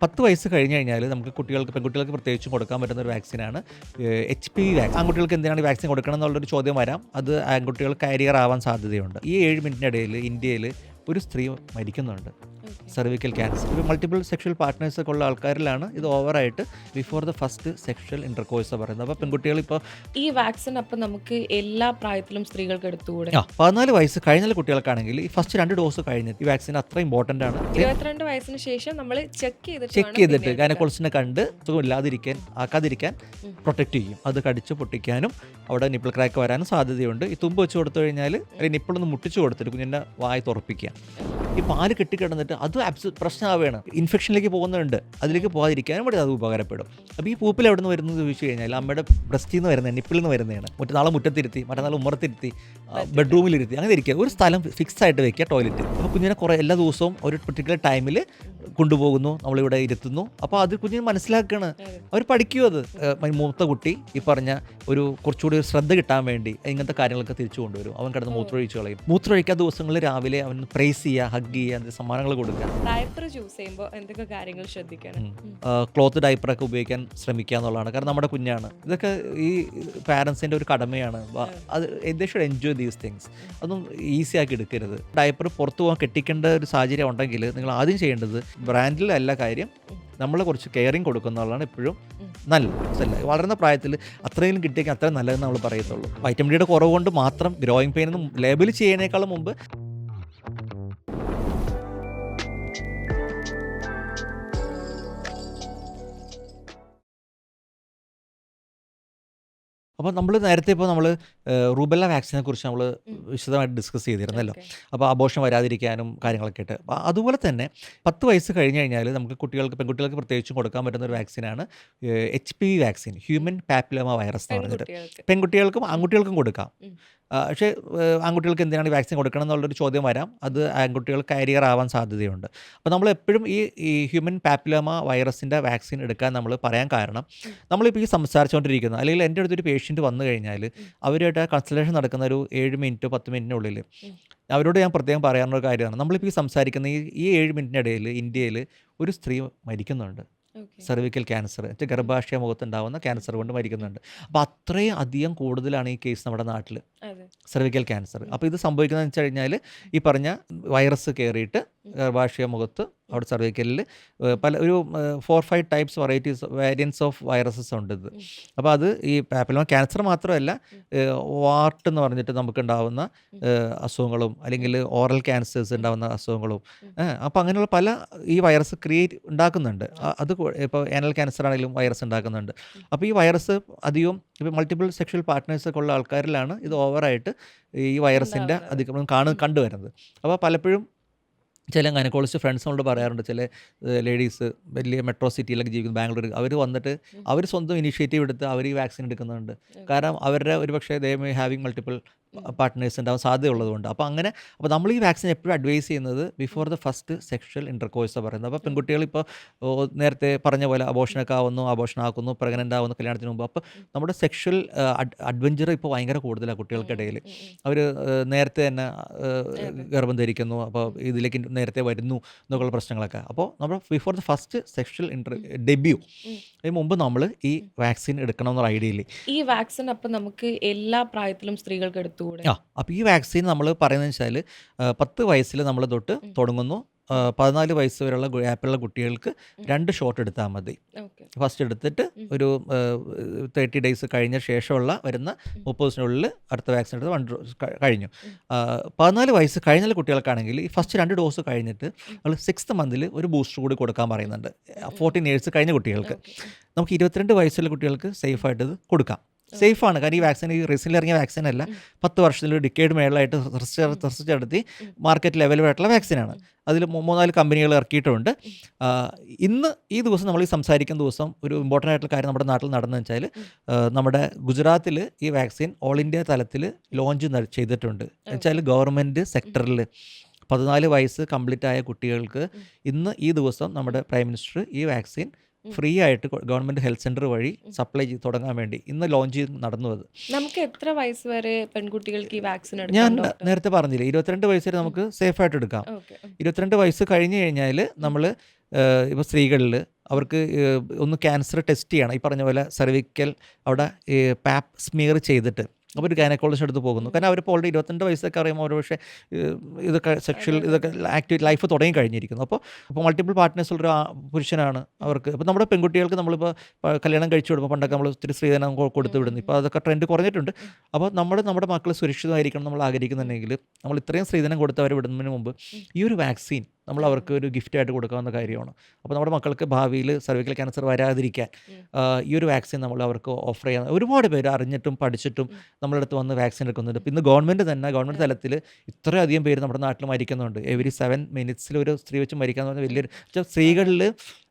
10 വയസ്സ് കഴിഞ്ഞ് കഴിഞ്ഞാൽ നമുക്ക് പെൺകുട്ടികൾക്ക് പ്രത്യേകിച്ചും കൊടുക്കാൻ പറ്റുന്ന ഒരു വാക്സിനാണ് HPV വാക്സിൻ. ആൺകുട്ടികൾക്ക് എന്തിനാണ് ഈ വാക്സിൻ കൊടുക്കണം എന്നുള്ളൊരു ചോദ്യം വരാം. അത് ആൺകുട്ടികൾ കാരിയർ ആവാൻ സാധ്യതയുണ്ട്. ഈ 7 മിനിറ്റിനിടയിൽ ഇന്ത്യയിൽ ഒരു സ്ത്രീ മരിക്കുന്നുണ്ട്. Okay. Cervical cancer. Multiple sexual partners ഒക്കെ ഉള്ള ആൾക്കാരിലാണ് ഇത് ഓവറായിട്ട് before the first sexual intercourse പറയുന്നത്. അപ്പോൾ പെൺകുട്ടികൾ ഇപ്പോൾ ഈ വാക്സിൻ അപ്പം നമുക്ക് എല്ലാ പ്രായത്തിലും സ്ത്രീകൾക്ക് എടുത്തുകൂടെ? 14 വയസ്സ് കഴിഞ്ഞ കുട്ടികൾക്കാണെങ്കിൽ ഈ ഫസ്റ്റ് 2 ഡോസ് കഴിഞ്ഞിട്ട് ഈ വാക്സിൻ അത്ര ഇമ്പോർട്ടൻ്റ് ആണ്. 22 വയസ്സിന് ശേഷം നമ്മൾ ചെക്ക് ചെക്ക് ചെയ്തിട്ട് ഗൈനക്കോളജിസ്റ്റിനെ കണ്ട് ആക്കാതിരിക്കാൻ പ്രൊട്ടക്റ്റ് ചെയ്യും. അത് കടിച്ച് പൊട്ടിക്കാനും അവിടെ നിപ്പിൾ ക്രാക്ക് വരാനും സാധ്യതയുണ്ട്. ഈ തുമ്പ് വെച്ച് കൊടുത്തു കഴിഞ്ഞാൽ അല്ലെങ്കിൽ നിപ്പിളൊന്ന് മുട്ടിച്ച് കൊടുത്തിട്ട് കുഞ്ഞിൻ്റെ വായ തുറപ്പിക്കുക. ഈ പാല് കെട്ടിക്കിടന്നിട്ട് അത് പ്രശ്നമാവുകയാണ്. ഇൻഫെക്ഷനിലേക്ക് പോകുന്നുണ്ട്. അതിലേക്ക് പോകാതിരിക്കാനും കൂടി അത് ഉപകാരപ്പെടും. അപ്പോൾ ഈ പൂപ്പിൽ എവിടെ നിന്ന് വരുന്നത് ചോദിച്ചു കഴിഞ്ഞാൽ അമ്മയുടെ ബ്രസ്റ്റിൽ നിന്ന് വരുന്നത്, നിപ്പിളിൽ നിന്ന് വരുന്നതാണ്. നാളെ മുറ്റത്തിരുത്തി, മറ്റന്നാൾ ഉമ്മറത്തിരുത്തി, ബെഡ്റൂമിലിരുത്തി, അങ്ങനെ ഇരിക്കുക. ഒരു സ്ഥലം ഫിക്സ് ആയിട്ട് വെക്കുക, ടോയ്ലറ്റ്. അപ്പോൾ കുഞ്ഞിനെ എല്ലാ ദിവസവും ഒരു പെർട്ടിക്കുലർ ടൈമിൽ കൊണ്ടുപോകുന്നു, നമ്മളിവിടെ ഇരുത്തുന്നു. അപ്പോൾ അത് കുഞ്ഞിന് മനസ്സിലാക്കുകയാണ്, അവർ പഠിക്കും. അത് മൂത്ത കുട്ടി ഈ പറഞ്ഞ ഒരു കുറച്ചുകൂടി ഒരു ശ്രദ്ധ കിട്ടാൻ വേണ്ടി ഇങ്ങനത്തെ കാര്യങ്ങളൊക്കെ തിരിച്ചു കൊണ്ടുവരും. അവൻ കിടന്ന് മൂത്രമൊഴിച്ച് കളയും. മൂത്രമൊഴിക്കാത്ത ദിവസങ്ങളിൽ രാവിലെ അവൻ പ്രൈസ് ചെയ്യുക, ഹഗ് ചെയ്യുക, സമ്മാനങ്ങൾ കൊടുക്കുക. ഡയപ്പർ ചൂസ് ചെയ്യുമ്പോൾ എന്തൊക്കെ കാര്യങ്ങൾ ശ്രദ്ധിക്കണം? ക്ലോത്ത് ഡയപ്പറൊക്കെ ഉപയോഗിക്കാൻ ശ്രമിക്കുക എന്നുള്ളതാണ്. കാരണം നമ്മുടെ കുഞ്ഞാണ്. ഇതൊക്കെ ഈ പാരൻസിൻ്റെ ഒരു കടമയാണ്. അത് they should enjoy these things. അതൊന്നും ഈസി ആക്കി എടുക്കരുത്. ഡയപ്പർ പുറത്തു പോകാൻ കെട്ടിക്കേണ്ട ഒരു സാഹചര്യം ഉണ്ടെങ്കിൽ നിങ്ങൾ ആദ്യം ചെയ്യേണ്ടത് ബ്രാൻഡിലല്ല കാര്യം, നമ്മൾ കുറച്ച് കെയറിങ് കൊടുക്കുന്നതാണ് എപ്പോഴും നല്ലത്. വളർന്ന പ്രായത്തിൽ അത്രയും കിട്ടിയെങ്കിൽ അത്രയും നല്ലതെന്ന് നമ്മൾ പറയത്തുള്ളൂ. വൈറ്റമിൻ ഡിയുടെ കുറവ് കൊണ്ട് മാത്രം ഗ്രോയിങ് പെയിൻ ഒന്നും ലേബൽ ചെയ്യുന്നതിനേക്കാളും മുമ്പ് അപ്പോൾ നമ്മൾ നേരത്തെ നമ്മൾ റൂബെല്ല വാക്സിനെ കുറിച്ച് നമ്മൾ വിശദമായിട്ട് ഡിസ്കസ് ചെയ്തിരുന്നല്ലോ. അപ്പോൾ അബോർഷൻ വരാതിരിക്കാനും കാര്യങ്ങളൊക്കെ ആയിട്ട്. അപ്പോൾ അതുപോലെ തന്നെ 10 വയസ്സ് കഴിഞ്ഞ് കഴിഞ്ഞാൽ നമുക്ക് പെൺകുട്ടികൾക്ക് പ്രത്യേകിച്ചും കൊടുക്കാൻ പറ്റുന്ന ഒരു വാക്സിനാണ് HPV vaccine, human papilloma virus എന്ന് പറഞ്ഞിട്ട്. പെൺകുട്ടികൾക്കും ആൺകുട്ടികൾക്കും കൊടുക്കാം. പക്ഷേ ആൺകുട്ടികൾക്ക് എന്തിനാണ് ഈ വാക്സിൻ കൊടുക്കണം എന്നുള്ളൊരു ചോദ്യം വരാം. അത് ആൺകുട്ടികൾ കാരിയർ ആവാൻ സാധ്യതയുണ്ട്. അപ്പോൾ നമ്മൾ എപ്പോഴും ഈ ഹ്യൂമൻ പാപ്പിലോമ വൈറസിൻ്റെ വാക്സിൻ എടുക്കാൻ നമ്മൾ പറയാൻ കാരണം, നമ്മളിപ്പോൾ ഈ സംസാരിച്ചുകൊണ്ടിരിക്കുന്ന അല്ലെങ്കിൽ എൻ്റെ അടുത്തൊരു പേഷ്യൻറ്റ് വന്നു കഴിഞ്ഞാൽ അവരുമായിട്ട് കൺസൾട്ടേഷൻ നടക്കുന്ന ഒരു 7 മിനിറ്റ് 10 മിനിറ്റിനുള്ളിൽ അവരോട് ഞാൻ പ്രത്യേകം പറയാനുള്ള കാര്യമാണ്, നമ്മളിപ്പോൾ ഈ സംസാരിക്കുന്ന ഈ 7 മിനിറ്റിനിടയിൽ ഇന്ത്യയിൽ ഒരു സ്ത്രീ മരിക്കുന്നുണ്ട്. സെർവിക്കൽ ക്യാൻസർ, ഗർഭാശയ മുഖത്തുണ്ടാവുന്ന ക്യാൻസർ കൊണ്ട് മരിക്കുന്നുണ്ട്. അപ്പോൾ അത്രയും അധികം കൂടുതലാണ് ഈ കേസ് നമ്മുടെ നാട്ടിൽ, സെർവിക്കൽ ക്യാൻസർ. അപ്പോൾ ഇത് സംഭവിക്കുന്നതെന്ന് വെച്ച് കഴിഞ്ഞാൽ ഈ പറഞ്ഞ വൈറസ് കയറിയിട്ട് ഗർഭാശയ മുഖത്ത് അവിടെ സെർവിക്കലിൽ ഒരു 4-5 ടൈപ്സ് വേരിയൻസ് ഓഫ് വൈറസസ് ഉണ്ട് ഇത്. അപ്പോൾ അത് ഈ പാപ്പിലോമ ക്യാൻസർ മാത്രമല്ല, വാർട്ട് എന്ന് പറഞ്ഞിട്ട് നമുക്കുണ്ടാവുന്ന അസുഖങ്ങളും അല്ലെങ്കിൽ ഓറൽ ക്യാൻസേഴ്സ് ഉണ്ടാവുന്ന അസുഖങ്ങളും, അപ്പോൾ അങ്ങനെയുള്ള പല ഈ വൈറസ് ഉണ്ടാക്കുന്നുണ്ട്. അത് ഇപ്പോൾ ഏനൽ ക്യാൻസർ ആണെങ്കിലും വൈറസ് ഉണ്ടാക്കുന്നുണ്ട്. അപ്പോൾ ഈ വൈറസ് അധികവും ഇപ്പോൾ മൾട്ടിപ്പിൾ സെക്ഷൽ പാർട്ട്നേഴ്സ് ഒക്കെ ഉള്ള ആൾക്കാരിലാണ് ഇത് ഓവറായിട്ട് ഈ വൈറസിൻ്റെ അധികം കണ്ടുവരുന്നത്. അപ്പോൾ പലപ്പോഴും ചില ഗൈനക്കോളജിസ്റ്റ് ഫ്രണ്ട്സ് നമ്മളോട് പറയാറുണ്ട്, ചില ലേഡീസ് വലിയ മെട്രോ സിറ്റിയിലൊക്കെ ജീവിക്കുന്ന ബാംഗ്ലൂർ, അവർ വന്നിട്ട് അവർ സ്വന്തം ഇനിഷ്യേറ്റീവ് എടുത്ത് അവർ ഈ വാക്സിൻ എടുക്കുന്നുണ്ട്. കാരണം അവരുടെ ഒരു പക്ഷേ they may having multiple partners ഉണ്ടാവാൻ സാധ്യതയുള്ളതുകൊണ്ട്. അപ്പോൾ നമ്മൾ ഈ വാക്സിൻ എപ്പോഴും അഡ്വൈസ് ചെയ്യുന്നത് before the first sexual intercourse പറയുന്നത്. അപ്പോൾ പെൺകുട്ടികൾ ഇപ്പോൾ നേരത്തെ പറഞ്ഞ പോലെ അബോർഷനൊക്കെ ആക്കുന്നു, പ്രഗ്നൻ്റ് ആവുന്നു കല്യാണത്തിന് മുമ്പ്. അപ്പോൾ നമ്മുടെ സെക്ഷൽ അഡ്വഞ്ചർ ഇപ്പോൾ ഭയങ്കര കൂടുതലാണ് കുട്ടികൾക്കിടയിൽ. അവർ നേരത്തെ തന്നെ ഗർഭം ധരിക്കുന്നു, അപ്പോൾ ഇതിലേക്ക് നേരത്തെ വരുന്നു എന്നൊക്കെയുള്ള പ്രശ്നങ്ങളൊക്കെ. അപ്പോൾ നമ്മൾ before the first sexual debut അതിന് മുമ്പ് നമ്മൾ ഈ വാക്സിൻ എടുക്കണം എന്നുള്ള ഐഡിയയിൽ ഈ വാക്സിൻ അപ്പം നമുക്ക് എല്ലാ പ്രായത്തിലും സ്ത്രീകൾക്ക് എടുത്തുകൂടെ? അപ്പോൾ ഈ വാക്സിൻ നമ്മൾ പറയുന്നത് വെച്ചാൽ 10 വയസ്സിൽ നമ്മൾ തൊട്ട് തുടങ്ങുന്നു. 14 വയസ്സ് വരെയുള്ള ഗ്യാപ്പുള്ള കുട്ടികൾക്ക് 2 ഷോട്ട് എടുത്താൽ മതി. ഫസ്റ്റ് എടുത്തിട്ട് ഒരു 30 ഡേയ്സ് കഴിഞ്ഞ ശേഷമുള്ള വരുന്ന 30 ദിവസത്തിനുള്ളിൽ അടുത്ത വാക്സിൻ എടുത്ത് 1 ഡോസ് കഴിഞ്ഞു. 14 വയസ്സ് കഴിഞ്ഞ കുട്ടികൾക്കാണെങ്കിൽ ഈ ഫസ്റ്റ് 2 ഡോസ് കഴിഞ്ഞിട്ട് നമ്മൾ 6th മന്തിൽ ഒരു ബൂസ്റ്റർ കൂടി കൊടുക്കാൻ പറയുന്നുണ്ട്. 14 ഇയേഴ്സ് കഴിഞ്ഞ കുട്ടികൾക്ക്. നമുക്ക് 22 വയസ്സുള്ള കുട്ടികൾക്ക് സേഫായിട്ട് ഇത് കൊടുക്കാം. സേഫാണ്. കാരണം ഈ വാക്സിൻ റീസെൻ്റ്ലി ഇറങ്ങിയ വാക്സിൻ അല്ല, 10 വർഷത്തിൽ ഡിക്കേഡ് മേളിലായിട്ട് റിസർച്ച് നടത്തി മാർക്കറ്റ് ലെവലുമായിട്ടുള്ള വാക്സിനാണ്. അതിൽ 3-4 കമ്പനികൾ ഇറക്കിയിട്ടുണ്ട്. ഇന്ന് ഈ ദിവസം നമ്മൾ ഈ സംസാരിക്കുന്ന ദിവസം ഒരു ഇമ്പോർട്ടൻ്റ് ആയിട്ടുള്ള കാര്യം നമ്മുടെ നാട്ടിൽ നടന്നു വെച്ചാൽ, നമ്മുടെ ഗുജറാത്തിൽ ഈ വാക്സിൻ ഓൾ ഇന്ത്യ തലത്തിൽ ലോഞ്ച് ചെയ്തിട്ടുണ്ട്. എന്നുവെച്ചാൽ ഗവൺമെൻറ് സെക്ടറിൽ 14 വയസ്സ് കംപ്ലീറ്റ് ആയ കുട്ടികൾക്ക് ഇന്ന് ഈ ദിവസം നമ്മുടെ പ്രൈം മിനിസ്റ്റർ ഈ വാക്സിൻ ഫ്രീ ആയിട്ട് ഗവൺമെൻറ് ഹെൽത്ത് സെൻറ്റർ വഴി സപ്ലൈ ചെയ്ത് തുടങ്ങാൻ വേണ്ടി ഇന്ന് ലോഞ്ച് ചെയ്ത് നടന്നു അത്. നമുക്ക് എത്ര വയസ്സ് വരെ പെൺകുട്ടികൾക്ക് ഈ വാക്സിൻ ഞാൻ എടുക്കാം ഡോക്ടർ? നേരത്തെ പറഞ്ഞില്ലേ 22 വയസ്സ് വരെ നമുക്ക് സേഫായിട്ട് എടുക്കാം. ഓക്കെ. 22 വയസ്സ് കഴിഞ്ഞ് കഴിഞ്ഞാൽ നമ്മൾ ഇപ്പോൾ സ്ത്രീകളിൽ അവർക്ക് ഒന്ന് ക്യാൻസർ ടെസ്റ്റ് ചെയ്യണം. ഈ പറഞ്ഞ പോലെ സെർവിക്കൽ അവിടെ പാപ്പ് സ്മിയർ ചെയ്തിട്ട് അപ്പോൾ ഒരു ഗൈനക്കോളജിസ്റ്റ് അടുത്ത് പോകുന്നു. കാരണം അവരിപ്പോൾ ഓൾറെഡി 22 വയസ്സൊക്കെ അറിയുമ്പോൾ അവർ പക്ഷേ ഇതൊക്കെ സെക്ഷൽ ഇതൊക്കെ ആക്റ്റീവ് ലൈഫ് തുടങ്ങി കഴിഞ്ഞിരിക്കുന്നു. അപ്പോൾ മൾട്ടിപ്പിൾ പാർട്ട്നേഴ്സ് ഉള്ളൊരു പുരുഷനാണ് അവർക്ക്. ഇപ്പോൾ നമ്മുടെ പെൺകുട്ടികൾക്ക് നമ്മളിപ്പോൾ കല്യാണം കഴിച്ചു വിടുമ്പോൾ പണ്ടൊക്കെ നമ്മൾ ഒത്തിരി സ്ത്രീധനം കൊടുത്ത് വിടുന്നു. ഇപ്പോൾ അതൊക്കെ ട്രെൻഡ് കുറഞ്ഞിട്ടുണ്ട്. അപ്പോൾ നമ്മുടെ മക്കൾ സുരക്ഷിതമായിരിക്കണം നമ്മൾ ആഗ്രഹിക്കുന്നുണ്ടെങ്കിൽ നമ്മൾ ഇത്രയും സ്ത്രീധനം കൊടുത്ത് അവർ വിടുന്നതിന് മുമ്പ് ഈ ഒരു വാക്സിൻ നമ്മൾ അവർക്ക് ഒരു ഗിഫ്റ്റായിട്ട് കൊടുക്കാവുന്ന കാര്യമാണ്. അപ്പോൾ നമ്മുടെ മക്കൾക്ക് ഭാവിയിൽ സർവിക്കൽ ക്യാൻസർ വരാതിരിക്കാൻ ഈ ഒരു വാക്സിൻ നമ്മൾ അവർക്ക് ഓഫർ ചെയ്യാൻ ഒരുപാട് പേര് അറിഞ്ഞിട്ടും പഠിച്ചിട്ടും നമ്മുടെ അടുത്ത് വന്ന് വാക്സിൻ എടുക്കുന്നുണ്ട്. പിന്നെ ഗവൺമെൻറ് തലത്തിൽ ഇത്രയധികം പേര് നമ്മുടെ നാട്ടിൽ മരിക്കുന്നുണ്ട്. എവരി 7 മിനിറ്റ്സിൽ ഒരു സ്ത്രീ വെച്ച് മരിക്കാന്ന് പറഞ്ഞാൽ വലിയൊരു സ്ത്രീകളിൽ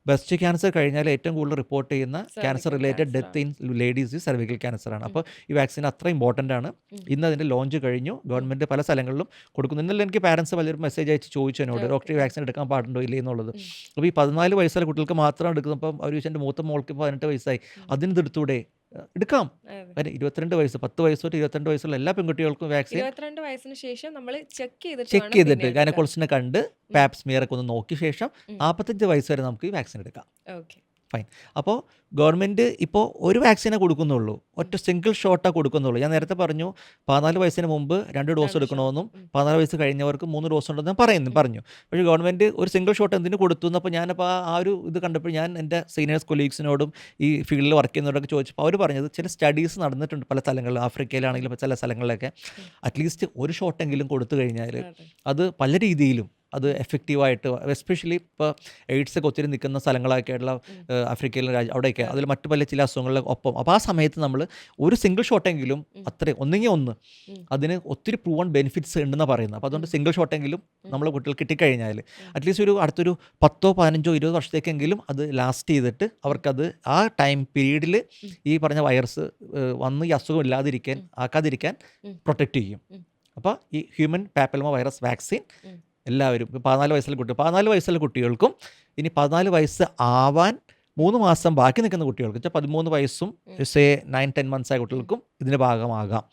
ബ്രസ്റ്റ് ക്യാൻസർ കഴിഞ്ഞാൽ ഏറ്റവും കൂടുതൽ റിപ്പോർട്ട് ചെയ്യുന്ന cancer related death in ladies cervical cancer ആണ്. അപ്പോൾ ഈ വാക്സിൻ അത്ര ഇമ്പോർട്ടൻ്റ് ആണ്. ഇന്ന് അതിൻ്റെ ലോഞ്ച് കഴിഞ്ഞു. ഗവൺമെൻറ് പല സ്ഥലങ്ങളിലും കൊടുക്കുന്നു. ഇന്നലെ എനിക്ക് പാരൻസ് പലരും മെസ്സേജ് അയച്ച് ചോദിച്ചു എന്നോട് ഡോക്ടർ ഈ വാക്സിൻ എടുക്കാൻ പാടുണ്ടോ ഇല്ലേ എന്നുള്ളത്. അപ്പോൾ ഈ 14 വയസ്സുള്ള കുട്ടികൾക്ക് മാത്രം എടുക്കുന്നപ്പം അവർ എൻ്റെ മൂത്ത മോൾക്ക് 18 വയസ്സായി, അതിന് എടുത്തൂടെ? എടുക്കാം. 22 വയസ്സ് 10 വയസ്സ് തൊട്ട് 22 വയസ്സുള്ള എല്ലാ പെൺകുട്ടികൾക്കും വാക്സിൻ 22 വയസ്സിന് ശേഷം നമ്മൾ ചെക്ക് ചെക്ക് ചെയ്തിട്ട് ഗൈനക്കോളജിസ്റ്റിനെ കണ്ട് പാപ്പ് സ്മിയറൊക്കെ ഒന്ന് നോക്കിയ ശേഷം 45 വയസ്സ് വരെ നമുക്ക് ഈ വാക്സിൻ എടുക്കാം. ഓക്കെ. ഫൈൻ. അപ്പോൾ ഗവൺമെൻറ് ഇപ്പോൾ ഒരു വാക്സിനെ കൊടുക്കുന്നുള്ളൂ, ഒറ്റ സിംഗിൾ ഷോട്ടാണ് കൊടുക്കുന്നുള്ളൂ. ഞാൻ നേരത്തെ പറഞ്ഞു 14 വയസ്സിന് മുമ്പ് 2 ഡോസ് എടുക്കണമെന്നും 14 വയസ്സ് കഴിഞ്ഞവർക്ക് 3 ഡോസ് ഉണ്ടെന്ന് പറഞ്ഞു. പക്ഷേ ഗവൺമെൻറ് ഒരു സിംഗിൾ ഷോട്ട് എന്തിനു കൊടുത്തു എന്നപ്പോൾ ഞാനപ്പോൾ ആ ഒരു ഇത് കണ്ടപ്പോൾ ഞാൻ എൻ്റെ സീനിയേഴ്സ് കൊളീഗ്സിനോടും ഈ ഫീൽഡിൽ വർക്ക് ചെയ്യുന്നവരൊക്കെ ചോദിച്ചപ്പോൾ അവർ പറഞ്ഞത് ചില സ്റ്റഡീസ് നടന്നിട്ടുണ്ട് പല സ്ഥലങ്ങളിൽ, ആഫ്രിക്കയിലാണെങ്കിലും ചില സ്ഥലങ്ങളിലൊക്കെ അറ്റ്ലീസ്റ്റ് ഒരു ഷോട്ടെങ്കിലും കൊടുത്തു കഴിഞ്ഞാൽ അത് പല രീതിയിലും അത് എഫക്റ്റീവായിട്ട്, എസ്പെഷ്യലി ഇപ്പോൾ എയ്ഡ്സൊക്കെ ഒത്തിരി നിൽക്കുന്ന സ്ഥലങ്ങളൊക്കെ ആയിട്ടുള്ള ആഫ്രിക്കയിലെ അവിടെയൊക്കെ അതിൽ മറ്റു പല ചില അസുഖങ്ങളുടെ ഒപ്പം അപ്പോൾ ആ സമയത്ത് നമ്മൾ ഒരു സിംഗിൾ ഷോട്ടെങ്കിലും അത്രയും ഒന്നെങ്കിൽ ഒന്ന് അതിന് ഒത്തിരി പ്രൂവൺ ബെനിഫിറ്റ്സ് ഉണ്ടെന്ന് പറയുന്നത്. അപ്പോൾ അതുകൊണ്ട് സിംഗിൾ ഷോട്ടെങ്കിലും നമ്മൾ കുട്ടികൾ കിട്ടിക്കഴിഞ്ഞാൽ അറ്റ്ലീസ്റ്റ് ഒരു അടുത്തൊരു 10, 15, 20 വർഷത്തേക്കെങ്കിലും അത് ലാസ്റ്റ് ചെയ്തിട്ട് അവർക്കത് ആ ടൈം പീരീഡിൽ ഈ പറഞ്ഞ വൈറസ് വന്ന് ഈ അസുഖം ആക്കാതിരിക്കാൻ പ്രൊട്ടക്റ്റ് ചെയ്യും. അപ്പോൾ ഈ ഹ്യൂമൻ പാപ്പിലോമ വൈറസ് വാക്സിൻ എല്ലാവരും 14 വയസ്സുള്ള കുട്ടികൾക്കും ഇനി 14 വയസ്സ് ആവാൻ 3 മാസം ബാക്കി നിൽക്കുന്ന കുട്ടികൾക്ക് 13 വയസ്സും 9-10 months ആയ കുട്ടികൾക്കും ഇതിൻ്റെ ഭാഗമാകാം.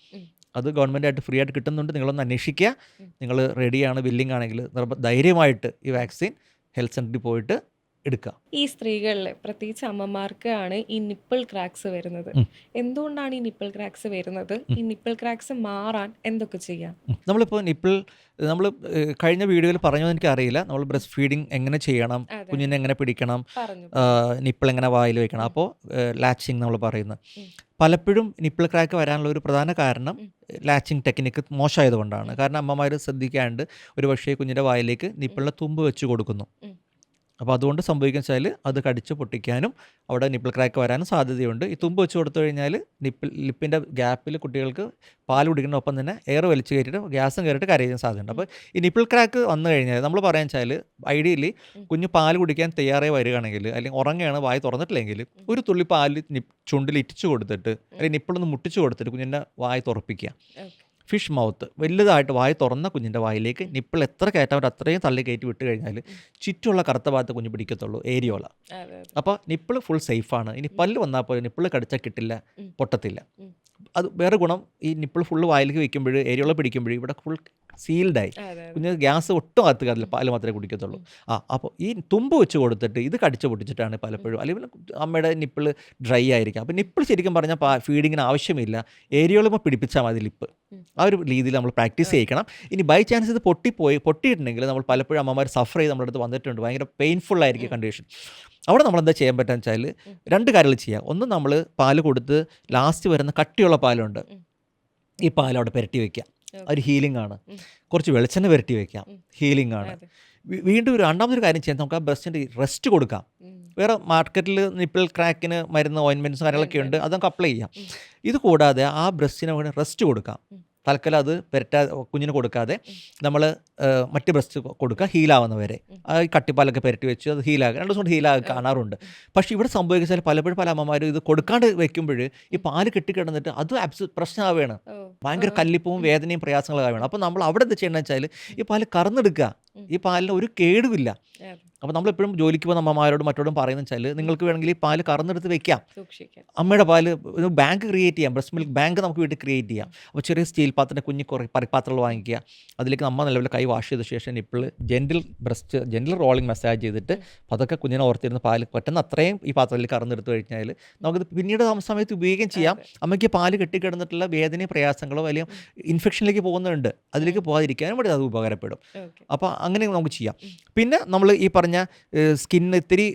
അത് ഗവൺമെൻറ്റായിട്ട് ഫ്രീ ആയിട്ട് കിട്ടുന്നുണ്ട്. നിങ്ങളൊന്ന് അന്വേഷിക്കുക. നിങ്ങൾ റെഡിയാണ്, വില്ലിംഗ് ആണെങ്കിൽ ധൈര്യമായിട്ട് ഈ വാക്സിൻ ഹെൽത്ത് സെൻറ്ററിൽ പോയിട്ട് എടുക്കുക. ഈ സ്ത്രീകളിൽ പ്രത്യേകിച്ച് അമ്മമാർക്കാണ് ഈ നിപ്പിൾ ക്രാക്സ് വരുന്നത്. എന്തുകൊണ്ടാണ് ഈ നിപ്പിൾ ക്രാക്സ് വരുന്നത്? ഈ നിപ്പിൾ ക്രാക്സ് മാറാൻ എന്തൊക്കെ ചെയ്യാം? നമ്മളിപ്പോൾ നമ്മൾ കഴിഞ്ഞ വീഡിയോയിൽ പറഞ്ഞത് എനിക്കറിയില്ല. നമ്മൾ ബ്രസ്റ്റ് ഫീഡിങ് എങ്ങനെ ചെയ്യണം, കുഞ്ഞിനെ എങ്ങനെ പിടിക്കണം, നിപ്പിൾ എങ്ങനെ വായിൽ വെക്കണം, അപ്പോൾ ലാച്ചിങ് നമ്മൾ പറയുന്നത്. പലപ്പോഴും നിപ്പിൾ ക്രാക്ക് വരാനുള്ള ഒരു പ്രധാന കാരണം ലാച്ചിങ് ടെക്നിക്ക് മോശമായതുകൊണ്ടാണ്. കാരണം അമ്മമാർ ശ്രദ്ധിക്കാണ്ട് ഒരു പക്ഷേ കുഞ്ഞിൻ്റെ വായിലേക്ക് നിപ്പിളിനെ തുമ്പ് വെച്ച് കൊടുക്കുന്നു. അപ്പോൾ അതുകൊണ്ട് സംഭവിക്കുന്ന വെച്ചാൽ അത് കടിച്ച് പൊട്ടിക്കാനും അവിടെ നിപ്പിൾ ക്രാക്ക് വരാനും സാധ്യതയുണ്ട്. ഈ തുമ്പ് വെച്ച് കൊടുത്തു കഴിഞ്ഞാൽ ലിപ്പിൻ്റെ ഗ്യാപ്പിൽ കുട്ടികൾക്ക് പാൽ കുടിക്കുന്ന ഒപ്പം തന്നെ എയർ വലിച്ചു കയറ്റിയിട്ട് ഗ്യാസും കയറിയിട്ട് കരയാൻ സാധ്യതയുണ്ട്. അപ്പോൾ ഈ നിപ്പിൾ ക്രാക്ക് വന്നു കഴിഞ്ഞാൽ നമ്മൾ പറയാൻ വെച്ചാൽ ഐഡിയലി കുഞ്ഞ് പാൽ കുടിക്കാൻ തയ്യാറായി വരികയാണെങ്കിൽ അല്ലെങ്കിൽ ഉറങ്ങുകയാണ് വായി തുറന്നിട്ടില്ലെങ്കിൽ ഒരു തുള്ളി പാൽ ചുണ്ടിൽ ഇറ്റിച്ചു കൊടുത്തിട്ട് അല്ലെങ്കിൽ നിപ്പിളൊന്ന് മുട്ടിച്ചു കൊടുത്തിട്ട് കുഞ്ഞിൻ്റെ വായി തുറപ്പിക്കുക. ഫിഷ് മൗത്ത് വലുതായിട്ട് വായി തുറന്ന കുഞ്ഞിൻ്റെ വായിലേക്ക് നിപ്പിൾ എത്ര കയറ്റാൻ പറ്റും അത്രയും തള്ളി കയറ്റി വിട്ട് കഴിഞ്ഞാൽ ചുറ്റുള്ള കറുത്ത ഭാഗത്ത് കുഞ്ഞ് പിടിക്കത്തുള്ളൂ, ഏരിയോള. അപ്പോൾ നിപ്പിൾ ഫുൾ സേഫാണ്. ഇനി പല്ല് വന്നാൽ പോലും നിപ്പിൾ കടിച്ചാൽ കിട്ടില്ല, പൊട്ടത്തില്ല. അത് വേറെ ഗുണം, ഈ നിപ്പിൾ ഫുള്ള് വായിലേക്ക് വയ്ക്കുമ്പോൾ ഏരിയോള പിടിക്കുമ്പോൾ ഇവിടെ ഫുൾ സീൽഡായി കുഞ്ഞ് ഗ്യാസ് ഒട്ടും അകത്ത് കയറില്ല, പാല് മാത്രമേ കുടിക്കത്തുള്ളൂ. അപ്പോൾ ഈ തുമ്പ് വെച്ച് കൊടുത്തിട്ട് ഇത് കടിച്ച് പൊട്ടിച്ചിട്ടാണ് പലപ്പോഴും, അല്ലെങ്കിൽ അമ്മയുടെ നിപ്പിൾ ഡ്രൈ ആയിരിക്കാം. അപ്പോൾ നിപ്പിൾ ശരിക്കും പറഞ്ഞാൽ ഫീഡിങ്ങിന് ആവശ്യമില്ല, ഏരിയോളുമ്പോൾ പിടിപ്പിച്ചാൽ മതി ലിപ്പ്. ആ ഒരു രീതിയിൽ നമ്മൾ പ്രാക്ടീസ് ചെയ്യിക്കണം. ഇനി ബൈ ചാൻസ് ഇത് പൊട്ടിയിട്ടുണ്ടെങ്കിൽ നമ്മൾ പലപ്പോഴും അമ്മമാർ സഫർ ചെയ്ത് നമ്മുടെ അടുത്ത് വന്നിട്ടുണ്ട്. ഭയങ്കര പെയിൻഫുൾ ആയിരിക്കും കണ്ടീഷൻ. അവിടെ നമ്മളെന്താ ചെയ്യാൻ പറ്റുക വെച്ചാൽ 2 കാര്യങ്ങൾ ചെയ്യാം. ഒന്ന്, നമ്മൾ പാല് കൊടുത്ത് ലാസ്റ്റ് വരുന്ന കട്ടിയുള്ള പാലുണ്ട്, ഈ പാൽ അവിടെ പുരട്ടി വയ്ക്കാം, ഒരു ഹീലിംഗ് ആണ്. കുറച്ച് വെളിച്ചെണ്ണ പുരട്ടി വയ്ക്കാം, ഹീലിംഗ് ആണ്. വീണ്ടും രണ്ടാമതൊരു കാര്യം ചെയ്യാം, നമുക്ക് ആ ബ്രസ്റ്റിൻ്റെ റെസ്റ്റ് കൊടുക്കാം. വേറെ മാർക്കറ്റിൽ നിപ്പിൾ ക്രാക്കിന് മരുന്ന് ഓയിൻമെൻറ്റ്സും കാര്യങ്ങളൊക്കെ ഉണ്ട്, അത് നമുക്ക് അപ്ലൈ ചെയ്യാം. ഇത് കൂടാതെ ആ ബ്രസ്റ്റിന് റെസ്റ്റ് കൊടുക്കാം. തൽക്കാലം അത് കുഞ്ഞിന് കൊടുക്കാതെ നമ്മൾ മറ്റ് ബ്രസ്റ്റ് കൊടുക്കുക ഹീലാവുന്നവരെ. ഈ കട്ടിപ്പാലൊക്കെ പുരട്ടി വെച്ച് അത് ഹീലാക്കുക 2 ദിവസം കൊണ്ട് ഹീലാക്കി കാണാറുണ്ട്. പക്ഷേ ഇവിടെ സംഭവിച്ചാൽ പലപ്പോഴും പല അമ്മമാരും ഇത് കൊടുക്കാണ്ട് വെക്കുമ്പോൾ ഈ പാല് കെട്ടിക്കിടന്നിട്ട് അത് പ്രശ്നമാവുകയാണ്. ഭയങ്കര കല്ലിപ്പവും വേദനയും പ്രയാസങ്ങളും ആവുകയാണ്. അപ്പോൾ നമ്മൾ അവിടെ എന്ത് ചെയ്യണമെന്ന് വെച്ചാൽ ഈ പാല് കറന്നെടുക്കുക. ഈ പാലിന് ഒരു കേടുമില്ല. അപ്പോൾ നമ്മളെപ്പോഴും ജോലിക്ക് പോകുന്ന അമ്മമാരോടും മറ്റോടും പറയുന്നത് വെച്ചാൽ നിങ്ങൾക്ക് വേണമെങ്കിൽ ഈ പാല് കറന്നെടുത്ത് വെക്കാം. അമ്മയുടെ പാല് ഒരു ബാങ്ക് ക്രിയേറ്റ് ചെയ്യാം. ബ്രസ്റ്റ് മിൽക്ക് ബാങ്ക് നമുക്ക് വീട്ടിൽ ക്രിയേറ്റ് ചെയ്യാം. അപ്പോൾ ചെറിയ സ്റ്റീൽ പാത്രത്തിൻ്റെ കുഞ്ഞ് പാത്രങ്ങൾ വാങ്ങിക്കുക. അതിലേക്ക് നമ്മൾ നിലവിൽ കൈ വാഷ് ചെയ്ത ശേഷം നിപ്പിൾ ജെൻറ്റിൽ റോളിംഗ് മസാജ് ചെയ്തിട്ട് അതൊക്കെ കുഞ്ഞിനെ ഓർത്തിരുന്ന് പാല് പറ്റുന്ന അത്രയും ഈ പാത്രത്തിൽ കറന്നെടുത്ത് കഴിഞ്ഞാൽ നമുക്കത് പിന്നീട് സമയത്ത് ഉപയോഗിക്കുകയും ചെയ്യാം. അമ്മയ്ക്ക് പാല് കെട്ടിക്കിടന്നിട്ടുള്ള വേദനയും പ്രയാസങ്ങളോ വലിയ ഇൻഫെക്ഷനിലേക്ക് പോകുന്നുണ്ട്, അതിലേക്ക് പോകാതിരിക്കാനും വേണ്ടി അത് ഉപകാരപ്പെടും. അപ്പോൾ അങ്ങനെ നമുക്ക് ചെയ്യാം. പിന്നെ നമ്മൾ ഈ പറഞ്ഞ സ്കിന്നിന് ഇത്തിരി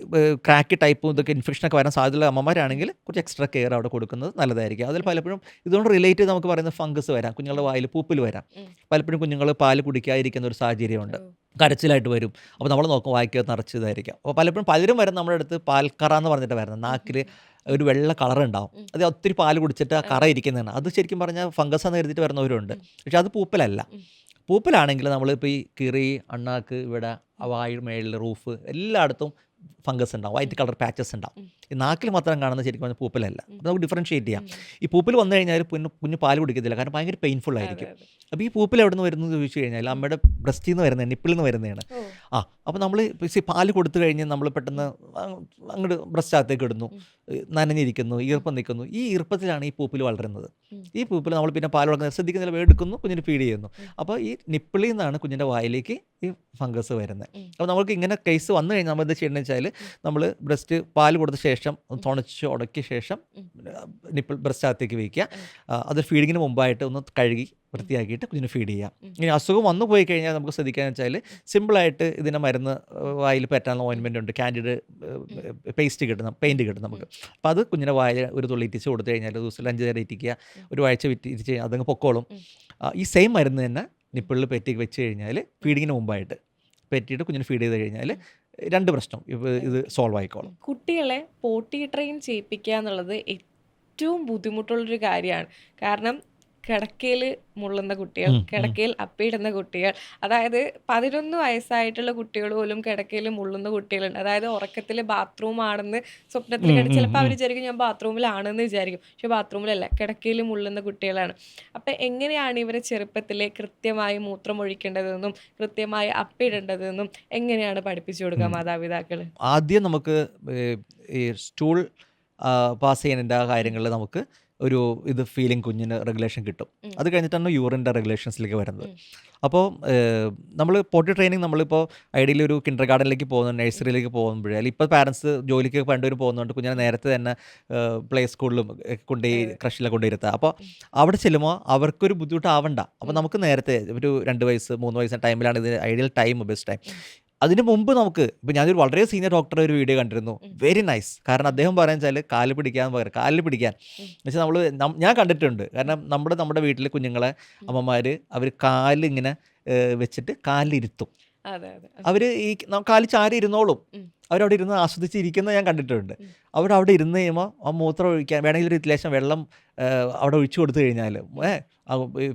ക്രാക്ക് ടൈപ്പും ഇതൊക്കെ ഇൻഫെക്ഷനൊക്കെ വരാൻ സാധ്യതയുള്ള അമ്മമാരാണെങ്കിൽ കുറച്ച് എക്സ്ട്രാ കെയർ അവിടെ കൊടുക്കുന്നത് നല്ലതായിരിക്കും. അതിൽ പലപ്പോഴും ഇതുകൊണ്ട് റിലേറ്റ് ചെയ്ത് നമുക്ക് പറയുന്ന ഫംഗസ് വരാം, കുഞ്ഞുങ്ങളുടെ വായിൽ പൂപ്പിൽ വരാം. പലപ്പോഴും കുഞ്ഞുങ്ങൾ പാല് കുടിക്കാതിരിക്കുന്ന ഒരു സാഹചര്യമുണ്ട്, കരച്ചിലായിട്ട് വരും. അപ്പോൾ നമ്മൾ നോക്കും വായിക്കകത്ത് നിറച്ചതായിരിക്കും. അപ്പോൾ പലപ്പോഴും പലരും വരും നമ്മുടെ അടുത്ത് പാൽക്കറ എന്ന് പറഞ്ഞിട്ട് വരുന്നത്, നാക്കിൽ ഒരു വെള്ള കളർ ഉണ്ടാവും. അത് ഒത്തിരി പാല് കുടിച്ചിട്ട് ആ കറ ഇരിക്കുന്നതാണ്. അത് ശരിക്കും പറഞ്ഞാൽ ഫംഗസ് എന്ന് കരുതിയിട്ട് വരുന്നവരുണ്ട്. പക്ഷെ അത് പൂപ്പലല്ല. പൂപ്പലാണെങ്കിൽ നമ്മളിപ്പോൾ ഈ കിറി, അണ്ണാക്ക്, ഇവിടെ വായുടെ മേളിൽ, റൂഫ് എല്ലായിടത്തും ഫംഗസ് ഉണ്ടാവും, വൈറ്റ് കളർ പാച്ചസ് ഉണ്ടാവും. ഈ നാക്കിൽ മാത്രം കാണുന്ന ശരിക്കും പറഞ്ഞാൽ പൂപ്പലല്ല. അപ്പോൾ നമുക്ക് ഡിഫറൻഷ്യേറ്റ് ചെയ്യാം. ഈ പൂപ്പിൽ വന്നു കഴിഞ്ഞാൽ കുഞ്ഞ് പാല് കുടിക്കത്തില്ല, കാരണം ഭയങ്കര പെയിൻഫുൾ ആയിരിക്കും. അപ്പോൾ ഈ പൂപ്പിൽ എവിടെ നിന്ന് വരുന്നത് ചോദിച്ചു കഴിഞ്ഞാൽ അമ്മയുടെ ബ്രസ്റ്റിൽ നിന്ന് വരുന്നത്, നിപ്പിളിൽ നിന്ന് വരുന്നതാണ്. അപ്പോൾ നമ്മൾ പാല് കൊടുത്തു കഴിഞ്ഞ് നമ്മൾ പെട്ടെന്ന് അങ്ങോട്ട് ബ്രസ്റ്റിനകത്തേക്ക് ഇടുന്നു, നനഞ്ഞിരിക്കുന്നു, ഈർപ്പം നിൽക്കുന്നു. ഈ ഈർപ്പത്തിലാണ് ഈ പൂപ്പിൽ വളരുന്നത്. ഈ പൂപ്പിൽ നമ്മൾ പിന്നെ പാൽ കൊടുക്കുന്നത് ശ്രദ്ധിക്കുന്നില്ല, എടുക്കുന്നു, കുഞ്ഞിന് ഫീഡ് ചെയ്യുന്നു. അപ്പോൾ ഈ നിപ്പിളിൽ നിന്നാണ് കുഞ്ഞിൻ്റെ വായിലേക്ക് ഈ ഫംഗസ് വരുന്നത്. അപ്പോൾ നമുക്ക് ഇങ്ങനെ കേസ് വന്നു കഴിഞ്ഞാൽ നമ്മൾ എന്താ ചെയ്യണമെന്ന് വെച്ചാൽ നമ്മൾ ബ്രസ്റ്റ് പാല് കൊടുത്ത ശേഷം തുണച്ച് ഉടക്കിയ ശേഷം നിപ്പിൾ ബ്രസ്റ്റിനകത്തേക്ക് വയ്ക്കുക. അത് ഫീഡിങ്ങിന് മുമ്പായിട്ട് ഒന്ന് കഴുകി വൃത്തിയാക്കിയിട്ട് കുഞ്ഞിന് ഫീഡ് ചെയ്യാം. ഇനി അസുഖം വന്നു പോയി കഴിഞ്ഞാൽ നമുക്ക് ശ്രദ്ധിക്കാന്ന് വെച്ചാൽ സിമ്പിളായിട്ട് ഇതിൻ്റെ മരുന്ന് വായിൽ പറ്റാനുള്ള ഓയിൻമെൻ്റ് ഉണ്ട്, കാൻഡിഡ് പെയിൻറ്റ് കിട്ടും നമുക്ക്. അപ്പോൾ അത് കുഞ്ഞിൻ്റെ വായിൽ ഒരു തുള്ളി ഇറ്റിച്ച് കൊടുത്തു കഴിഞ്ഞാൽ ദിവസത്തിൽ 5 നേരം ഇറ്റിക്കുക, ഒരു ആഴ്ച ഇറ്റിച്ച് അതങ്ങ് പൊക്കോളും. ഈ സെയിം മരുന്ന് തന്നെ നിപ്പിളിൽ പെറ്റി വെച്ച് കഴിഞ്ഞാൽ ഫീഡിങ്ങിന് മുമ്പായിട്ട് പെറ്റിയിട്ട് കുഞ്ഞിന് ഫീഡ് ചെയ്ത് കഴിഞ്ഞാൽ 2 പ്രശ്നം ഇത് സോൾവ് ആയിക്കോളും. കുട്ടികളെ പോട്ടി ട്രെയിൻ ചെയ്യിപ്പിക്കുക എന്നുള്ളത് ഏറ്റവും ബുദ്ധിമുട്ടുള്ളൊരു കാര്യമാണ്. കാരണം കിടക്കയിൽ മുള്ളുന്ന കുട്ടികൾ, കിടക്കയിൽ അപ്പിയിടുന്ന കുട്ടികൾ, അതായത് 11 വയസ്സായിട്ടുള്ള കുട്ടികൾ പോലും കിടക്കയിൽ മുള്ളുന്ന കുട്ടികളുണ്ട്. അതായത് ഉറക്കത്തിൽ ബാത്റൂം ആണെന്ന് സ്വപ്നത്തിൽ കണ്ട് ചിലപ്പോൾ അവർ വിചാരിക്കും ഞാൻ ബാത്റൂമിലാണെന്ന് വിചാരിക്കും, പക്ഷെ ബാത്റൂമിലല്ല, കിടക്കയിൽ മുള്ളുന്ന കുട്ടികളാണ്. അപ്പം എങ്ങനെയാണ് ഇവരെ ചെറുപ്പത്തിൽ കൃത്യമായി മൂത്രം ഒഴിക്കേണ്ടതെന്നും കൃത്യമായി അപ്പിയിടേണ്ടതെന്നും എങ്ങനെയാണ് പഠിപ്പിച്ചു കൊടുക്കുക മാതാപിതാക്കൾ? ആദ്യം നമുക്ക് ഈ സ്റ്റൂൾ പാസ് ചെയ്യുന്നതിൻ്റെ കാര്യങ്ങളിൽ നമുക്ക് ഒരു ഫീലിംഗ് കുഞ്ഞിന് റെഗുലേഷൻ കിട്ടും. അത് കഴിഞ്ഞിട്ടാണ് യൂറിൻ്റെ റെഗുലേഷൻസിലേക്ക് വരുന്നത്. അപ്പോൾ നമ്മൾ പോട്ടി ട്രെയിനിങ് നമ്മളിപ്പോൾ ഐഡിയലി ഒരു കിൻഡർ ഗാർഡനിലേക്ക് പോകുന്നു, നഴ്സറിയിലേക്ക് പോകുമ്പോഴേ, അല്ലെങ്കിൽ ഇപ്പോൾ പാരൻസ് ജോലിക്ക് പണ്ടുവരും പോകുന്നതുകൊണ്ട് കുഞ്ഞിനെ നേരത്തെ തന്നെ പ്ലേ സ്കൂളിലും കൊണ്ടുപോയി ക്രഷിലൊക്കെ കൊണ്ടുവരുത്തുക. അപ്പോൾ അവിടെ ചെല്ലുമ്പോൾ അവർക്കൊരു ബുദ്ധിമുട്ടാവണ്ട. അപ്പോൾ നമുക്ക് നേരത്തെ ഒരു 2 വയസ്സ് 3 വയസ്സ് ടൈമിലാണ് ഇത് ഐഡിയൽ ടൈം, ബെസ്റ്റ് ടൈം. അതിന് മുമ്പ് നമുക്ക് ഇപ്പോൾ ഞാനൊരു വളരെ സീനിയർ ഡോക്ടറെ ഒരു വീഡിയോ കണ്ടിരുന്നു, വെരി നൈസ്. കാരണം അദ്ദേഹം പറയുന്നത് വെച്ചാൽ കാലിൽ പിടിക്കാൻ എന്നുവെച്ചാൽ ഞാൻ കണ്ടിട്ടുണ്ട്. കാരണം നമ്മുടെ വീട്ടിൽ കുഞ്ഞുങ്ങളെ അമ്മമാർ അവർ കാലിങ്ങനെ വെച്ചിട്ട് കാലിലിരുത്തും. അവർ ഈ കാല് ചാരി ഇരുന്നോളും, അവരവിടെ ഇരുന്ന് ആസ്വദിച്ചിരിക്കുന്നത് ഞാൻ കണ്ടിട്ടുണ്ട്. അവിടെ ഇരുന്ന് കഴിയുമ്പോൾ ആ മൂത്രം ഒഴിക്കാൻ വേണമെങ്കിൽ ഒരു ലേശം വെള്ളം അവിടെ ഒഴിച്ചു കൊടുത്തു കഴിഞ്ഞാൽ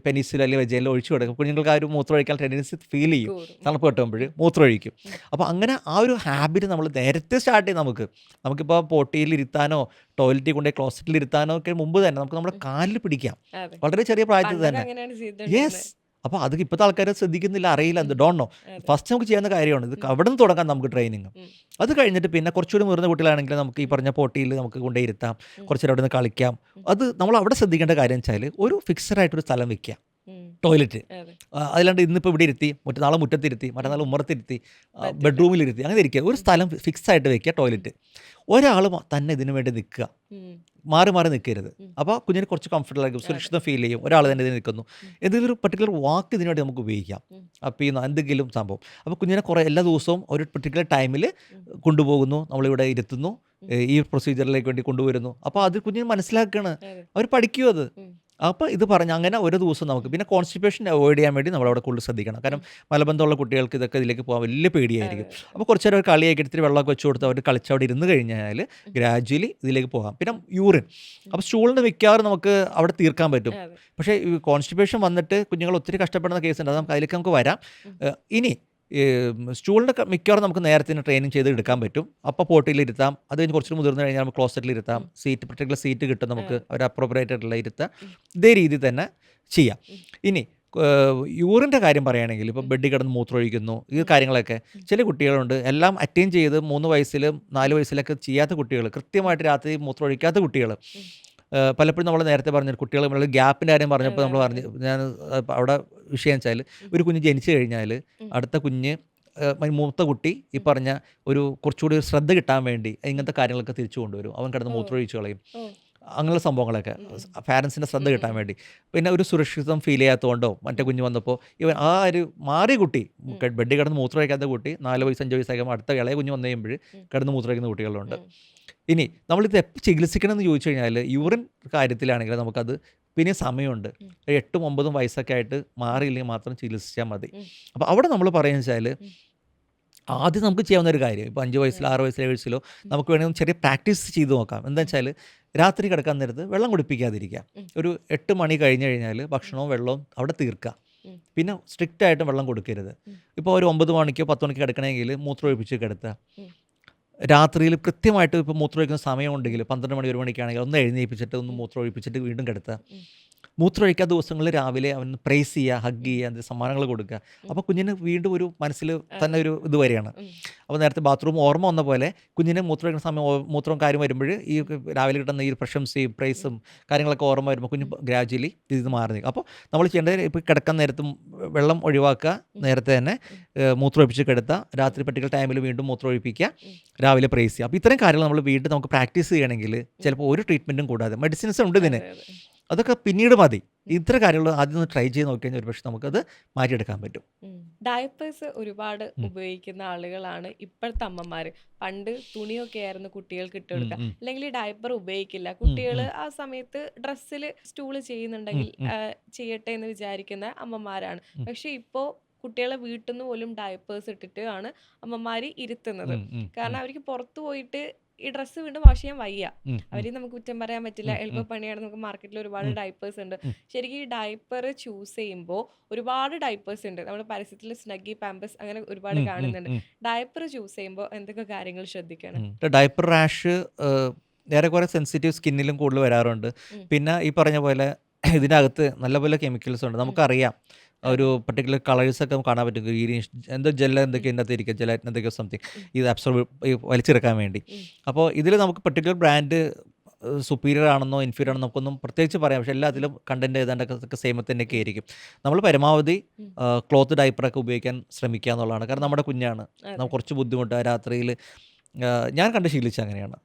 പെനിസിൽ അല്ലെങ്കിൽ വെജയിൽ ഒഴിച്ചു കൊടുക്കും, കുഞ്ഞുങ്ങൾക്ക് ആ ഒരു മൂത്രം ഒഴിക്കാൻ ടെൻഡൻസി ഫീൽ ചെയ്യും. തണുപ്പ് കിട്ടുമ്പോൾ മൂത്രം ഒഴിക്കും. അപ്പോൾ അങ്ങനെ ആ ഒരു ഹാബിറ്റ് നമ്മൾ നേരത്തെ സ്റ്റാർട്ട് ചെയ്യും. നമുക്കിപ്പോൾ പോട്ടിയിൽ ഇരുത്താനോ ടോയ്ലറ്റിൽ കൊണ്ടുപോയി ക്ലോസറ്റിൽ ഇരുത്താനോ ഒക്കെ മുമ്പ് തന്നെ നമുക്ക് നമ്മുടെ കാലിൽ പിടിക്കാം, വളരെ ചെറിയ പ്രായത്തിൽ തന്നെ. യെസ്. അപ്പോൾ അത് ഇപ്പോഴത്തെ ആൾക്കാർ ശ്രദ്ധിക്കുന്നില്ല, അറിയില്ല, ഡോണ്ട് നോ. ഫസ്റ്റ് നമുക്ക് ചെയ്യുന്ന കാര്യമാണ് ഇത്. അവിടെ നിന്ന് തുടങ്ങാം നമുക്ക് ട്രെയിനിങ്. അത് കഴിഞ്ഞിട്ട് പിന്നെ കുറച്ചുകൂടി മുതിർന്ന കുട്ടികളാണെങ്കിൽ നമുക്ക് ഈ പറഞ്ഞ പോട്ടിയിൽ നമുക്ക് കൊണ്ടുപോയി ഇരുത്താം, കുറച്ചേരം അവിടെ നിന്ന് കളിക്കാം. അത് നമ്മൾ അവിടെ ശ്രദ്ധിക്കേണ്ട കാര്യം വെച്ചാൽ ഒരു ഫിക്സഡ് ആയിട്ടൊരു സ്ഥലം വെക്കുക, ടോയ്ലറ്റ്. അതിലാണ്ട് ഇന്നിപ്പോൾ ഇവിടെ ഇരുത്തി, നാളെ മുറ്റത്തിരുത്തി, മറ്റന്നാൾ ഉമ്മറത്തിരുത്തി, ബെഡ്റൂമിലിരുത്തി, അങ്ങനെ ഇരിക്കുക. ഒരു സ്ഥലം ഫിക്സ് ആയിട്ട് വെക്കുക ടോയ്ലറ്റ്. ഒരാൾ തന്നെ ഇതിനു വേണ്ടി നിൽക്കുക, മാറി നിൽക്കരുത്. അപ്പോൾ കുഞ്ഞിന് കുറച്ച് കംഫർട്ടബിൾ ആയിരിക്കും, സുരക്ഷിതം ഫീൽ ചെയ്യും. ഒരാൾ തന്നെ ഇതിന് നിൽക്കുന്നു, എന്തെങ്കിലും ഒരു പർട്ടിക്കുലർ വാക്ക് ഇതിനു വേണ്ടി നമുക്ക് ഉപയോഗിക്കാം. അപ്പോൾ ഈ എന്തെങ്കിലും സംഭവം അപ്പോൾ കുഞ്ഞിനെ എല്ലാ ദിവസവും ഒരു പർട്ടിക്കുലർ ടൈമിൽ കൊണ്ടുപോകുന്നു, നമ്മളിവിടെ ഇരുത്തുന്നു, ഈ പ്രൊസീജിയറിലേക്ക് വേണ്ടി കൊണ്ടുവരുന്നു. അപ്പോൾ അത് കുഞ്ഞിന് മനസ്സിലാക്കുകയാണ്, അവർ പഠിക്കും. അപ്പോൾ ഇത് പറഞ്ഞ് അങ്ങനെ ഒരു ദിവസം നമുക്ക് പിന്നെ കോൺസ്റ്റിപ്പേഷൻ അവോയ്ഡ് ചെയ്യാൻ വേണ്ടി നമ്മളവിടെ കൂടുതൽ ശ്രദ്ധിക്കണം. കാരണം മലബന്ധമുള്ള കുട്ടികൾക്ക് ഇതൊക്കെ ഇതിലേക്ക് പോകാൻ വലിയ പേടിയായിരിക്കും. അപ്പോൾ കുറച്ച് നേരം ഒരു കളിയാക്കി ഇത്തിരി വെള്ളമൊക്കെ വെച്ച് കൊടുത്ത് അവർ കളിച്ച് അവിടെ ഇരുന്ന് കഴിഞ്ഞാൽ ഗ്രാജ്വലി ഇതിലേക്ക് പോകാം. പിന്നെ യൂറിൻ, അപ്പോൾ സ്റ്റൂളിന് മിക്കവാറും നമുക്ക് അവിടെ തീർക്കാൻ പറ്റും. പക്ഷേ ഈ കോൺസ്റ്റിപ്പേഷൻ വന്നിട്ട് കുഞ്ഞുങ്ങൾ ഒത്തിരി കഷ്ടപ്പെടുന്ന കേസുണ്ട്, അത് നമുക്ക് അതിലേക്ക് നമുക്ക് വരാം. ഇനി സ്റ്റൂളിൻ്റെ മിക്കവാറും നമുക്ക് നേരത്തെ ട്രെയിനിങ് ചെയ്ത് എടുക്കാൻ പറ്റും. അപ്പോൾ പോട്ടിയിൽ ഇരുത്താം, അത് കഴിഞ്ഞ് കുറച്ച് മുതിർന്ന് കഴിഞ്ഞാൽ നമുക്ക് ക്ലോസറ്റിൽ ഇരുത്താം, സീറ്റ് പർട്ടിക്കുലർ സീറ്റ് കിട്ടും നമുക്ക്, അവർ അപ്രോപ്രിയേറ്റ് ആയിട്ടുള്ള ഇരുത്താം. ഇതേ രീതിയിൽ തന്നെ ചെയ്യാം. ഇനി യൂറിൻ്റെ കാര്യം പറയുകയാണെങ്കിൽ ഇപ്പോൾ ബെഡിൽ കിടന്ന് മൂത്രമൊഴിക്കുന്നു, ഈ കാര്യങ്ങളൊക്കെ ചില കുട്ടികളുണ്ട് എല്ലാം അറ്റൈൻ ചെയ്ത് 3 വയസ്സിലും 4 വയസ്സിലൊക്കെ ചെയ്യാത്ത കുട്ടികൾ, കൃത്യമായിട്ട് രാത്രി മൂത്രമൊഴിക്കാത്ത കുട്ടികൾ. പലപ്പോഴും നമ്മൾ നേരത്തെ പറഞ്ഞ കുട്ടികൾ നമ്മൾ ഗ്യാപ്പിൻ്റെ കാര്യം പറഞ്ഞപ്പോൾ നമ്മൾ പറഞ്ഞു, ഞാൻ അവിടെ വിഷയം വെച്ചാൽ ഒരു കുഞ്ഞ് ജനിച്ചു കഴിഞ്ഞാൽ അടുത്ത കുഞ്ഞ് മൂത്ത കുട്ടി ഈ പറഞ്ഞ ഒരു കുറച്ചുകൂടി ഒരു ശ്രദ്ധ കിട്ടാൻ വേണ്ടി ഇങ്ങനത്തെ കാര്യങ്ങളൊക്കെ തിരിച്ചു കൊണ്ടുവരും. അവൻ കിടന്ന് മൂത്രമൊഴിച്ച് കളയും, അങ്ങനെയുള്ള സംഭവങ്ങളൊക്കെ പാരൻസിൻ്റെ ശ്രദ്ധ കിട്ടാൻ വേണ്ടി. പിന്നെ ഒരു സുരക്ഷിതം ഫീൽ ചെയ്യാത്തതുകൊണ്ടോ മറ്റേ കുഞ്ഞ് വന്നപ്പോൾ ഇവൻ ആ ഒരു മാറിയ കുട്ടി, ബെഡിൽ കിടന്ന് മൂത്രമൊഴിക്കാത്ത കുട്ടി 4 വയസ്സ് 5 വയസ്സാകുമ്പോൾ അടുത്ത ഇളയ കുഞ്ഞ് വന്നു കഴിയുമ്പോൾ കിടന്ന് മൂത്രമൊഴിക്കുന്ന കുട്ടികളുണ്ട്. ഇനി നമ്മളിത് എപ്പോൾ ചികിത്സിക്കണം എന്ന് ചോദിച്ചു കഴിഞ്ഞാൽ യൂറിൻ കാര്യത്തിലാണെങ്കിൽ നമുക്കത് പിന്നെ സമയമുണ്ട്. 8 9 വയസ്സൊക്കെ ആയിട്ട് മാറിയില്ലെങ്കിൽ മാത്രം ചികിത്സിച്ചാൽ മതി. അപ്പോൾ അവിടെ നമ്മൾ പറയുന്നത് വെച്ചാൽ ആദ്യം നമുക്ക് ചെയ്യാവുന്ന ഒരു കാര്യം, ഇപ്പോൾ 5 വയസ്സിലോ 6 വയസ്സിലോ 7 വയസ്സിലോ നമുക്ക് വേണമെങ്കിൽ ചെറിയ പ്രാക്ടീസ് ചെയ്ത് നോക്കാം. എന്താ വെച്ചാൽ രാത്രി കിടക്കാൻ നേരത്ത് വെള്ളം കുടിപ്പിക്കാതിരിക്കുക. ഒരു 8 മണി കഴിഞ്ഞ് കഴിഞ്ഞാൽ ഭക്ഷണവും വെള്ളവും അവിടെ തീർക്കുക. പിന്നെ സ്ട്രിക്റ്റ് ആയിട്ട് വെള്ളം കൊടുക്കരുത്. ഇപ്പോൾ ഒരു 9 മണിക്കോ 10 മണിക്കോ കിടക്കണമെങ്കിൽ മൂത്രമൊഴിപ്പിച്ച് കിടത്തുക. രാത്രിയിൽ കൃത്യമായിട്ട് ഇപ്പോൾ മൂത്രമൊഴിക്കുന്ന സമയമുണ്ടെങ്കിൽ 12 മണി 1 മണിക്കാണെങ്കിൽ ഒന്ന് എഴുന്നേൽപ്പിച്ചിട്ട് ഒന്ന് മൂത്രമൊഴിപ്പിച്ചിട്ട് വീണ്ടും കിടത്തുക. മൂത്രമൊഴിക്കാത്ത ദിവസങ്ങളിൽ രാവിലെ അവൻ പ്രൈസ് ചെയ്യുക, ഹഗ് ചെയ്യുക, എന്ത് സമ്മാനങ്ങൾ കൊടുക്കുക. അപ്പോൾ കുഞ്ഞിന് വീണ്ടും ഒരു മനസ്സിൽ തന്നെ ഒരു ഇത് വരികയാണ്. അപ്പോൾ നേരത്തെ ബാത്റൂം ഓർമ്മ വന്ന പോലെ കുഞ്ഞിന് മൂത്രമൊഴിക്കുന്ന സമയം മൂത്രവും കാര്യം വരുമ്പോൾ ഈ രാവിലെ കിട്ടുന്ന ഈ പ്രശംസയും പ്രൈസും കാര്യങ്ങളൊക്കെ ഓർമ്മ വരുമ്പോൾ കുഞ്ഞ് ഗ്രാജ്വലി ഇത് മാറി നിൽക്കും. അപ്പോൾ നമ്മൾ ചെയ്യേണ്ടത് ഇപ്പോൾ കിടക്കാൻ നേരത്തും വെള്ളം ഒഴിവാക്കുക, നേരത്തെ തന്നെ മൂത്രമൊഴിപ്പിച്ച് കിടത്തുക, രാത്രി പർട്ടിക്കുലർ ടൈമിൽ വീണ്ടും മൂത്രമൊഴിപ്പിക്കുക, രാവിലെ പ്രൈസ് ചെയ്യുക. അപ്പോൾ ഇത്രയും കാര്യങ്ങൾ നമ്മൾ വീട്ടിൽ നമുക്ക് പ്രാക്ടീസ് ചെയ്യണമെങ്കിൽ ചിലപ്പോൾ ഒരു ട്രീറ്റ്മെൻറ്റും കൂടാതെ, മെഡിസിൻസ് ഉണ്ട് ഇതിന്, അതൊക്കെ പിന്നീട് മതി. ഇത്ര കാര്യങ്ങൾ ആദ്യം ഒന്ന് ട്രൈ ചെയ്ത് നോക്കിക്കഴിഞ്ഞാൽ ഒരു പക്ഷേ നമുക്കത് മാറ്റിയെടുക്കാൻ പറ്റും. ഡയപ്പേഴ്സ് ഒരുപാട് ഉപയോഗിക്കുന്ന ആളുകളാണ് ഇപ്പോഴത്തെ അമ്മമാര്. പണ്ട് തുണിയൊക്കെ ആയിരുന്നു കുട്ടികൾക്ക് ഇട്ട് കൊടുക്കുക, അല്ലെങ്കിൽ ഡയപ്പർ ഉപയോഗിക്കില്ല കുട്ടികൾ. ആ സമയത്ത് ഡ്രസ്സിൽ സ്റ്റൂള് ചെയ്യുന്നുണ്ടെങ്കിൽ ചെയ്യട്ടെ എന്ന് വിചാരിക്കുന്ന അമ്മമാരാണ്. പക്ഷെ ഇപ്പോൾ കുട്ടികളെ വീട്ടിൽ നിന്ന് പോലും ഡയപ്പേഴ്സ് ഇട്ടിട്ട് ആണ് അമ്മമാര് ഇരുത്തുന്നത്. കാരണം അവർക്ക് പുറത്തു പോയിട്ട് ഈ ഡ്രസ്സ് വീണ്ടും വാഷ് ചെയ്യാൻ വയ്യ. അവരെ നമുക്ക് കുറ്റം പറയാൻ പറ്റില്ല, എളുപ്പപ്പണിയാണ്. നമുക്ക് മാർക്കറ്റിൽ ഒരുപാട് ഡയപ്പേഴ്സ് ഉണ്ട്. ശരിക്കും ഈ ഡയപ്പർ ചൂസ് ചെയ്യുമ്പോൾ ഒരുപാട് ഡയപ്പേഴ്സ് ഉണ്ട്. നമ്മൾ പരസ്യത്തിൽ സ്നഗ്ഗി, പാമ്പേഴ്സ് അങ്ങനെ ഒരുപാട് കാണുന്നുണ്ട്. ഡയപ്പർ ചൂസ് ചെയ്യുമ്പോൾ എന്തൊക്കെ കാര്യങ്ങൾ ശ്രദ്ധിക്കണം? ഡയപ്പർ റാഷ് ഏറെക്കുറെ സെൻസിറ്റീവ് സ്കിന്നിലും കൂടുതൽ വരാറുണ്ട്. പിന്നെ ഈ പറഞ്ഞ പോലെ ഇതിനകത്ത് നല്ലപോലെ കെമിക്കൽസ് ഉണ്ട്. നമുക്കറിയാം ഒരു പർട്ടിക്കുലർ കളേഴ്സൊക്കെ കാണാൻ പറ്റും. ഗ്രീനിഷ് എന്തോ ജെല്ല എന്തൊക്കെ ഇതിനകത്ത് ഇരിക്കുക, ജെലാറ്റിൻ എന്തൊക്കെയോ സംതിങ്, ഇത് അബ്സോർബ് വലിച്ചെടുക്കാൻ വേണ്ടി. അപ്പോൾ ഇതിൽ നമുക്ക് പർട്ടിക്കുലർ ബ്രാൻഡ് സുപ്പീരിയർ ആണെന്നോ ഇൻഫീരിയർ ആണെന്നോ നമുക്കൊന്നും പ്രത്യേകിച്ച് പറയാം. പക്ഷേ എല്ലാത്തിലും കണ്ടൻറ്റ് ഏതാണ്ടൊക്കെ സെയിം തന്നെയൊക്കെ ആയിരിക്കും. നമ്മൾ പരമാവധി ക്ലോത്ത് ഡയപ്പറൊക്കെ ഉപയോഗിക്കാൻ ശ്രമിക്കുക എന്നുള്ളതാണ്. കാരണം നമ്മുടെ കുഞ്ഞാണ്, നമുക്ക് കുറച്ച് ബുദ്ധിമുട്ട് രാത്രിയിൽ ഞാൻ കണ്ട് ശീലിച്ച അങ്ങനെയാണ്.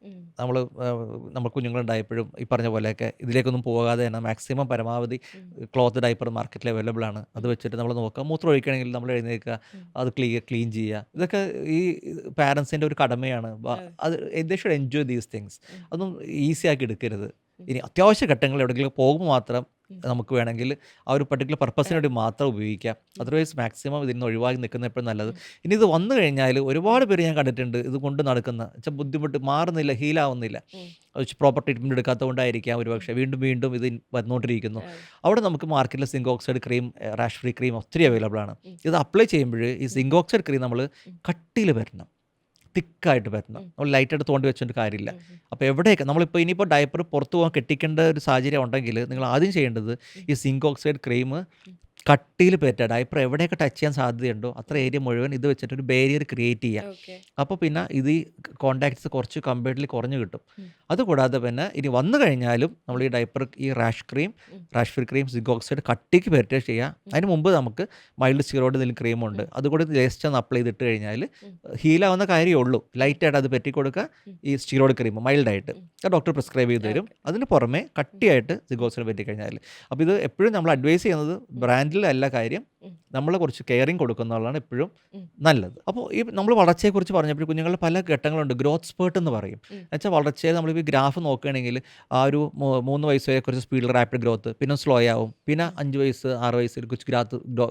നമ്മൾ കുഞ്ഞുങ്ങളുണ്ടായപ്പോഴും ഈ പറഞ്ഞ പോലെയൊക്കെ ഇതിലേക്കൊന്നും പോകാതെ തന്നെ മാക്സിമം പരമാവധി ക്ലോത്ത് ഡയപ്പർ മാർക്കറ്റിൽ അവൈലബിൾ ആണ്. അത് വെച്ചിട്ട് നമ്മൾ നോക്കുക. മൂത്രം ഒഴിക്കണമെങ്കിൽ നമ്മൾ എഴുന്നേൽക്കുക, അത് ക്ലീൻ ചെയ്യുക. ഇതൊക്കെ ഈ പാരൻസിൻ്റെ ഒരു കടമയാണ്. അത് they should enjoy these things. അതൊന്നും ഈസി ആക്കി എടുക്കരുത്. ഇനി അത്യാവശ്യ ഘട്ടങ്ങളിൽ എവിടെയെങ്കിലും പോകുമ്പോൾ മാത്രം നമുക്ക് വേണമെങ്കിൽ ആ ഒരു പർട്ടിക്കുലർ പർപ്പസിന് വേണ്ടി മാത്രം ഉപയോഗിക്കാം. അതർവൈസ് മാക്സിമം ഇതിൽ നിന്ന് ഒഴിവാക്കി നിൽക്കുന്ന എപ്പോഴും നല്ലത്. ഇനി ഇത് വന്നു കഴിഞ്ഞാൽ ഒരുപാട് പേര് ഞാൻ കണ്ടിട്ടുണ്ട് ഇത് കൊണ്ട് നടക്കുന്ന ബുദ്ധിമുട്ട് മാറുന്നില്ല, ഹീലാവുന്നില്ല. പ്രോപ്പർ ട്രീറ്റ്മെൻറ്റ് എടുക്കാത്തത് കൊണ്ടായിരിക്കാം ഒരുപക്ഷെ വീണ്ടും വീണ്ടും ഇത് വന്നുകൊണ്ടിരിക്കുന്നു. അവിടെ നമുക്ക് മാർക്കറ്റിൽ zinc oxide cream, rash free cream ഒത്തിരി അവൈലബിൾ ആണ്. ഇത് അപ്ലൈ ചെയ്യുമ്പോൾ ഈ സിങ്ക് ഓക്സൈഡ് ക്രീം നമ്മൾ കട്ടിയിൽ വരണം, തിക്കായിട്ട് പറ്റണം. നമ്മൾ ലൈറ്റായിട്ട് തോണ്ടി വെച്ചൊരു കാര്യമില്ല. അപ്പോൾ എവിടെയൊക്കെ നമ്മളിപ്പോൾ ഇനിയിപ്പോൾ ഡയപ്പർ പുറത്ത് പോകാൻ കെട്ടിക്കേണ്ട ഒരു സാഹചര്യം ഉണ്ടെങ്കിൽ നിങ്ങൾ ആദ്യം ചെയ്യേണ്ടത് ഈ സിങ്ക് ഓക്സൈഡ് ക്രീം കട്ടിയിൽ പറ്റുക. ഡയപ്പർ എവിടെയൊക്കെ ടച്ച് ചെയ്യാൻ സാധ്യതയുണ്ടോ അത്ര ഏരിയ മുഴുവൻ ഇത് വെച്ചിട്ട് ഒരു ബാരിയർ ക്രിയേറ്റ് ചെയ്യുക. അപ്പോൾ പിന്നെ ഇത് ഈ കോണ്ടാക്ട്സ് കുറച്ച് കമ്പാരിറ്റീവ്ലി കുറഞ്ഞു കിട്ടും. അതുകൂടാതെ പിന്നെ ഇനി വന്നു കഴിഞ്ഞാലും നമ്മൾ ഈ ഡയപ്പർ ഈ rash free cream, zinc oxide കട്ടിക്ക് പറ്റുക ചെയ്യുക. അതിന് മുമ്പ് നമുക്ക് മൈൽഡ് സ്റ്റിറോയിഡ് എന്തെങ്കിലും ക്രീമുണ്ട്, അതുകൂടി ജസ്റ്റ് ഒന്ന് അപ്ലൈ ചെയ്തിട്ട് കഴിഞ്ഞാൽ ഹീലാവുന്ന കാര്യമേ ഉള്ളൂ. ലൈറ്റായിട്ട് അത് പറ്റി കൊടുക്കുക. ഈ സ്റ്റിറോയിഡ് ക്രീം മൈൽഡായിട്ട് ഡോക്ടർ പ്രിസ്ക്രൈബ് ചെയ്ത് തരും. അതിന് പുറമെ കട്ടിയായിട്ട് സിങ്ക് ഓക്സൈഡ് പറ്റി കഴിഞ്ഞാൽ. അപ്പോൾ ഇത് എപ്പോഴും നമ്മൾ അഡ്വൈസ് ചെയ്യുന്നത് ബ്രാൻഡിലല്ല കാര്യം, നമ്മൾ കുറച്ച് കെയറിങ് കൊടുക്കുന്നതാണ് എപ്പോഴും ഉം. നല്ലത്. അപ്പോൾ ഈ നമ്മൾ വളർച്ചയെക്കുറിച്ച് പറഞ്ഞപ്പോൾ കുഞ്ഞുങ്ങളുടെ പല ഘട്ടങ്ങളുണ്ട്. ഗ്രോത്ത് സ്പേർട്ട് എന്ന് പറയും. എന്നുവെച്ചാൽ വളർച്ചയിൽ നമ്മളിപ്പോൾ ഗ്രാഫ് നോക്കുകയാണെങ്കിൽ ആ ഒരു 3 വയസ്സ് വരെ കുറച്ച് സ്പീഡിൽ റാപ്പിഡ് ഗ്രോത്ത്, പിന്നെ സ്ലോ ആവും, പിന്നെ 5 വയസ്സ് 6 വയസ്സിൽ കുറച്ച്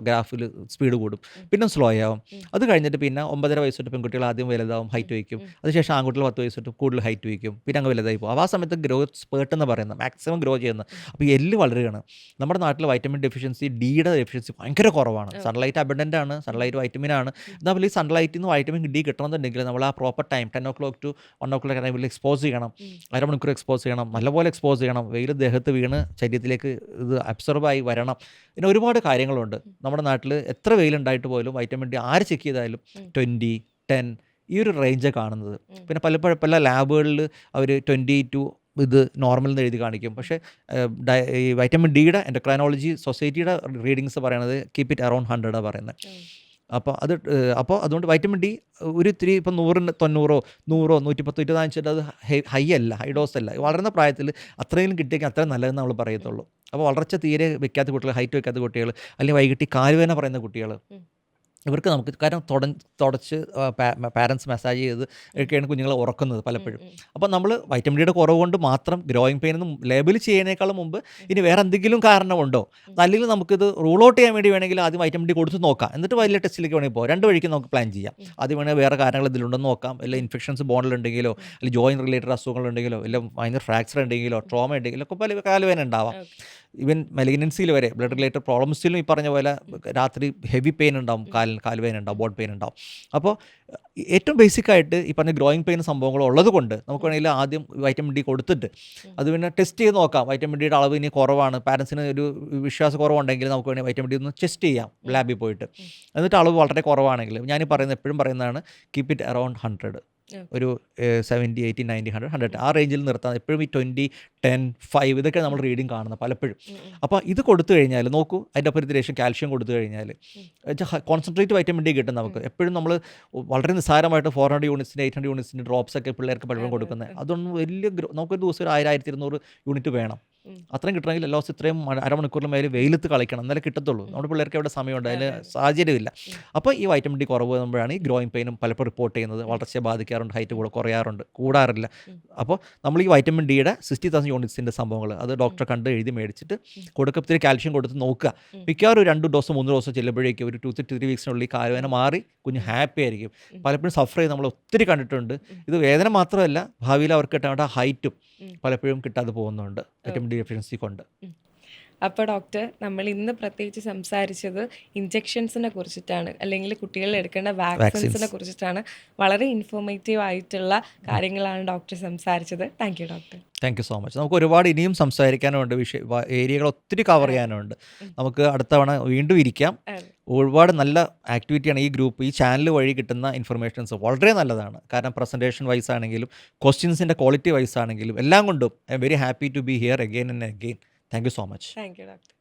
ഗ്രാഫിൽ സ്പീഡ് കൂടും, പിന്നെ സ്ലോ ആവും. അത് കഴിഞ്ഞിട്ട് പിന്നെ 9.5 വയസ്സ് തൊട്ട് പെൺകുട്ടികൾ ആദ്യം വലുതാവും, ഹൈറ്റ് വയ്ക്കും. അതിനുശേഷം ആൺകുട്ടികൾ 10 വയസ്സ് തൊട്ട് കൂടുതൽ ഹൈറ്റ് വയ്ക്കും, പിന്നെ അങ്ങ് വലുതായി പോകും. അപ്പോൾ ആ സമയത്ത് ഗ്രോത്ത് സ്പേർട്ട് എന്ന് പറയുന്നത് മാക്സിമം ഗ്രോ ചെയ്യുന്നത്. അപ്പോൾ എല്ല് വളരുകയാണ്. നമ്മുടെ നാട്ടിൽ വൈറ്റമിൻ ഡെഫിഷ്യൻസി, ഡിയുടെ ഡെഫിഷ്യൻസി ഭയങ്കര കുറവാണ്. സൺലൈറ്റ് അബണ്ടൻ്റ് ആണ്, സൺലൈറ്റ് വൈറ്റമിൻ ആണ്. എന്നാൽ ഈ സൺലൈറ്റിൽ നിന്ന് വൈറ്റമിൻ ഡി കിട്ടണമെന്നുണ്ടെങ്കിൽ നമ്മൾ ആ proper time 10 o'clock to 1 o'clock ടൈമിൽ എക്സ്പോസ് ചെയ്യണം. അരമണിക്കൂർ എക്സ്പോസ് ചെയ്യണം, നല്ലപോലെ എക്സ്പോസ് ചെയ്യണം. വെയിൽ ദേഹത്ത് വീണ് ശരീരത്തിലേക്ക് ഇത് അബ്സർവായി വരണം. പിന്നെ ഒരുപാട് കാര്യങ്ങളുണ്ട്. നമ്മുടെ നാട്ടിൽ എത്ര വെയിലുണ്ടായിട്ട് പോലും വൈറ്റമിൻ ഡി ആര് ചെക്ക് ചെയ്താലും 20, 10 ഈ ഒരു റേഞ്ചാണ് കാണുന്നത്. പിന്നെ പല ലാബുകളിൽ അവർ 22 ഇത് നോർമൽ എന്ന് എഴുതി കാണിക്കും. പക്ഷേ ഈ വൈറ്റമിൻ ഡിയുടെ എൻഡോക്രൈനോളജി സൊസൈറ്റിയുടെ റീഡിങ്സ് പറയണത് കീപ്പ് ഇറ്റ് അറൗണ്ട് 100 പറയുന്നത്. അപ്പോൾ അതുകൊണ്ട് വൈറ്റമിൻ ഡി ഒരു ഇത്തിരി ഇപ്പം 100, 90, 100, 110, 125 അത് ഹൈ അല്ല, ഹൈ ഡോസ് അല്ല. വളർന്ന പ്രായത്തിൽ അത്രയും കിട്ടിയെങ്കിൽ അത്രയും നല്ലതെന്ന് നമ്മൾ പറയത്തുള്ളൂ. അപ്പോൾ വളർച്ച തീരെ വെക്കാത്ത കുട്ടികൾ, ഹൈറ്റ് വെക്കാത്ത കുട്ടികൾ, അല്ലെങ്കിൽ വൈകിട്ട് കാലുവേദന പറയുന്ന കുട്ടികൾ, ഇവർക്ക് നമുക്ക് കാരണം തുടച്ച് പാരൻസ് മസാജ് ചെയ്ത് ഒക്കെയാണ് കുഞ്ഞുങ്ങളെ ഉറക്കുന്നത് പലപ്പോഴും. അപ്പോൾ നമ്മൾ വൈറ്റമിൻ ഡിയുടെ കുറവ് കൊണ്ട് മാത്രം ഗ്രോയിങ് പെയിൻ എന്ന് ലേബിൾ ചെയ്യുന്നതിനേക്കാളും മുമ്പ് ഇനി വേറെ എന്തെങ്കിലും കാരണമുണ്ടോ, അല്ലെങ്കിൽ നമുക്കിത് റൂൾ ഔട്ട് ചെയ്യാൻ വേണ്ടി വേണമെങ്കിൽ ആദ്യം വൈറ്റമിൻ ഡി കൊടുത്ത് നോക്കാം, എന്നിട്ട് വലിയ ടെസ്റ്റിലേക്ക് വേണമെങ്കിൽ പോകാം. 2 വഴിക്ക് നമുക്ക് പ്ലാൻ ചെയ്യാം. ആദ്യം വേണമെങ്കിൽ വേറെ കാര്യങ്ങൾ ഇതിലുണ്ടെന്ന് നോക്കാം, അല്ലെങ്കിൽ ഇൻഫെക്ഷൻസ് ബോണിലുണ്ടെങ്കിലോ, അല്ലെങ്കിൽ ജോയിൻ റിലേറ്റഡ് അസുഖങ്ങളുണ്ടെങ്കിലോ, അല്ലെങ്കിൽ മൈനർ ഫ്രാക്ചർ ഉണ്ടെങ്കിലോ, ട്രോമ ഉണ്ടെങ്കിലോ ഒക്കെ പല കാലുവേദന ഉണ്ടാവാം. ഈവൻ മെലിഗ്നൻസിയിൽ വരെ ബ്ലഡ് റിലേറ്റഡ് പ്രോബ്ലംസിലും ഈ പറഞ്ഞ പോലെ രാത്രി ഹെവി പെയിൻ ഉണ്ടാവും, കാലുവേദന ഉണ്ടാവും, ബോഡി പെയിൻ ഉണ്ടാവും. അപ്പോൾ ഏറ്റവും ബേസിക്കായിട്ട് ഈ പറഞ്ഞ ഗ്രോയിങ് പെയിൻ സംഭവങ്ങൾ ഉള്ളത് കൊണ്ട് നമുക്ക് വേണമെങ്കിൽ ആദ്യം വൈറ്റമിൻ ഡി കൊടുത്തിട്ട് അത് പിന്നെ ടെസ്റ്റ് ചെയ്ത് നോക്കാം. വൈറ്റമിൻ ഡിയുടെ അളവ് ഇനി കുറവാണ്, പാരൻസിന് ഒരു വിശ്വാസക്കുറവുണ്ടെങ്കിൽ നമുക്ക് വേണമെങ്കിൽ വൈറ്റമിൻ ഡി ഒന്ന് ടെസ്റ്റ് ചെയ്യാം ലാബിൽ പോയിട്ട്. എന്നിട്ട് അളവ് വളരെ കുറവാണെങ്കിൽ ഞാൻ എപ്പോഴും പറയുന്നതാണ് കീപ്പ് ഇറ്റ് അറൗണ്ട് 100, ഒരു 70, 80, 90, 100, 100 ആ റേഞ്ചിൽ നിർത്താൻ. എപ്പോഴും ഈ 20, 10, 5 ഇതൊക്കെ നമ്മൾ റീഡിങ് കാണുന്നത് പലപ്പോഴും. അപ്പോൾ ഇത് കൊടുത്തു കഴിഞ്ഞാൽ നോക്കൂ, അതിൻ്റെ ഒപ്പം ലേശം കാൽഷ്യം കൊടുത്തു കഴിഞ്ഞാൽ കോൺസെൻട്രേറ്റ് വൈറ്റമിൻ ഡി കിട്ടും നമുക്ക്. എപ്പോഴും നമ്മൾ വളരെ നിസ്സാരമായിട്ട് 400 യൂണിറ്റ്സിൻ്റെ 800 യൂണിറ്റ്സിൻ്റെ ഡ്രോപ്സ് ഒക്കെ പിള്ളേർക്ക് പലപ്പോഴും കൊടുക്കുന്നത്. അതൊന്നും വലിയ നമുക്കൊരു ദിവസം ഒരു 1000, 1200 യൂണിറ്റ് വേണം. അത്രയും കിട്ടണമെങ്കിൽ എല്ലാ ദിവസം ഇത്രയും അരമണിക്കൂറിന് മേലെ വെയിലത്ത് കളിക്കണം, എന്നാലേ കിട്ടത്തുള്ളൂ. നമ്മുടെ പിള്ളേർക്ക് എവിടെ സമയമുണ്ട്, അതിന് സാഹചര്യമില്ല. അപ്പോൾ ഈ വൈറ്റമിൻ ഡി കുറവ് വരുമ്പോഴാണ് ഈ ഗ്രോയിങ് പെയിനും പലപ്പോഴും റിപ്പോർട്ട് ചെയ്യുന്നത്. വളർച്ചയെ ബാധിക്കാറുണ്ട്, ഹൈറ്റ് കുറയാറുണ്ട്, കൂടാറില്ല. അപ്പോൾ നമ്മൾ ഈ വൈറ്റമിൻ ഡിയുടെ 60,000 യൂണിറ്റ്സിൻ്റെ സംഭവങ്ങൾ അത് ഡോക്ടറെ കണ്ട് എഴുതി മേടിച്ചിട്ട് കൊടുക്കത്തിരി കാൽഷ്യം കൊടുത്ത് നോക്കുക. മിക്കവാറും 2 ഡോസോ 3 ഡോസോ ചെല്ലുമ്പോഴേക്കും ഒരു 2 to 3 വീക്സിനുള്ളിൽ കാലുവേദന മാറി കുഞ്ഞ് ഹാപ്പി ആയിരിക്കും. പലപ്പോഴും സഫർ ചെയ്ത് നമ്മൾ ഒത്തിരി കണ്ടിട്ടുണ്ട്. ഇത് വേദന മാത്രമല്ല, ഭാവിയിൽ അവർക്ക് കിട്ടേണ്ട ഹൈറ്റും പലപ്പോഴും കിട്ടാതെ പോകുന്നുണ്ട് വൈറ്റമിൻ ഡി ഡെഫിഷ്യൻസി കൊണ്ട്. അപ്പോൾ ഡോക്ടർ, നമ്മൾ ഇന്ന് പ്രത്യേകിച്ച് സംസാരിച്ചത് ഇഞ്ചെക്ഷൻസിനെ കുറിച്ചിട്ടാണ്, അല്ലെങ്കിൽ കുട്ടികൾ എടുക്കേണ്ട വാക്സിൻസിനെ കുറിച്ചിട്ടാണ്. വളരെ ഇൻഫോർമേറ്റീവ് ആയിട്ടുള്ള കാര്യങ്ങളാണ് ഡോക്ടർ സംസാരിച്ചത്. Thank you doctor. Thank you so much. നമുക്ക് ഒരുപാട് ഇനിയും സംസാരിക്കാനുണ്ട്, ഏരിയകൾ ഒത്തിരി കവർ ചെയ്യാനുണ്ട്. നമുക്ക് അടുത്ത തവണ വീണ്ടും ഇരിക്കാം. ഒരുപാട് നല്ല ആക്ടിവിറ്റിയാണ് ഈ ഗ്രൂപ്പ്, ഈ ചാനൽ വഴി കിട്ടുന്ന ഇൻഫർമേഷൻസ് വളരെ നല്ലതാണ്. കാരണം പ്രസൻറ്റേഷൻ വൈസ് ആണെങ്കിലും ക്വസ്റ്റ്യൻസിൻ്റെ ക്വാളിറ്റി വൈസ് ആണെങ്കിലും എല്ലാം കൊണ്ടും I am very happy to be here again and again. Thank you so much. Thank you, doctor.